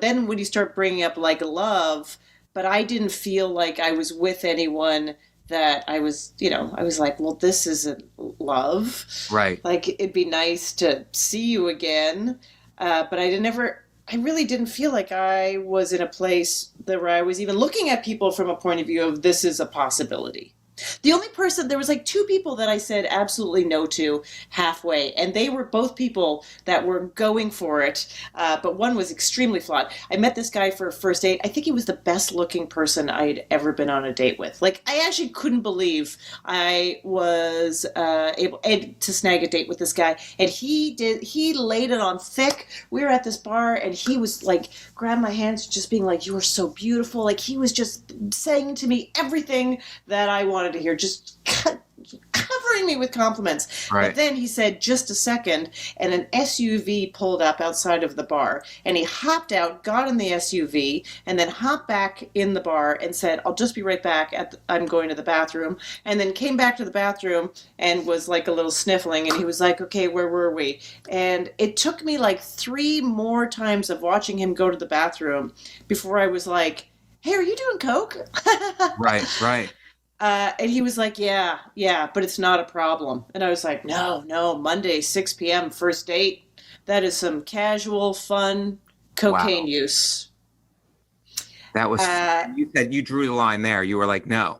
Then when you start bringing up like love, but I didn't feel like I was with anyone that I was, I was like, well, this isn't love. Right. Like, it'd be nice to see you again. But I really didn't feel like I was in a place that where I was even looking at people from a point of view of this is a possibility. The only person, there was like two people that I said absolutely no to halfway, and they were both people that were going for it, but one was extremely flawed. I met this guy for a first date. I think he was the best looking person I'd ever been on a date with. Like, I actually couldn't believe I was able to snag a date with this guy, and he laid it on thick. We were at this bar, and he was like, grabbed my hands, just being like, you are so beautiful. Like, he was just saying to me everything that I wanted to hear, just covering me with compliments. Right. But then he said, just a second, and an SUV pulled up outside of the bar, and he hopped out, got in the SUV, and then hopped back in the bar and said, I'll just be right back, I'm going to the bathroom, and then came back to the bathroom and was like a little sniffling, and he was like, okay, where were we? And it took me like 3 more times of watching him go to the bathroom before I was like, hey, are you doing coke? Right. Right. And he was like, yeah, but it's not a problem. And I was like, no, Monday, 6 p.m., first date. That is some casual, fun cocaine Wow. use. That was, Uh, you said you drew the line there. You were like, no.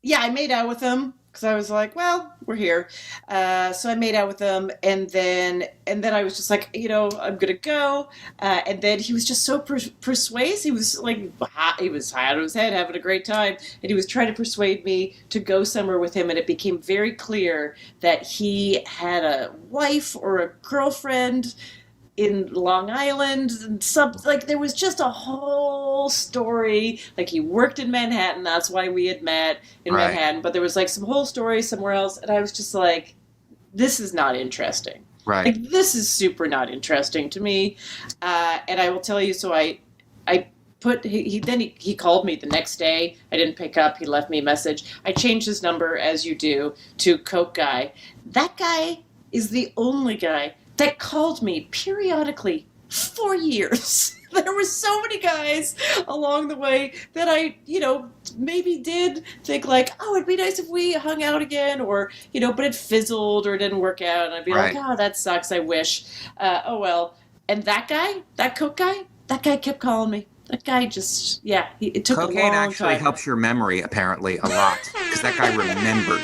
yeah, I made out with him because I was like, well, we're here. So I made out with him, and then I was just like, I'm gonna go. And then he was just so persuasive. He was like, he was high out of his head, having a great time, and he was trying to persuade me to go somewhere with him. And it became very clear that he had a wife or a girlfriend in Long Island, and some like there was just a whole story. Like, he worked in Manhattan, that's why we had met in Right. Manhattan. But there was like some whole story somewhere else, and I was just like, this is not interesting. Right. Like, this is super not interesting to me. And I will tell you, so I put he called me the next day. I didn't pick up. He left me a message. I changed his number, as you do, to Coke Guy. That guy is the only guy that called me periodically for years. There were so many guys along the way that I, maybe did think like, oh, it'd be nice if we hung out again, or, but it fizzled or it didn't work out. And I'd be like, Right. oh, that sucks. I wish. Oh, well. And that guy, that Coke guy, that guy kept calling me. That guy just, yeah, it took a Cocaine long actually time. helps your memory apparently a lot because that guy remembered.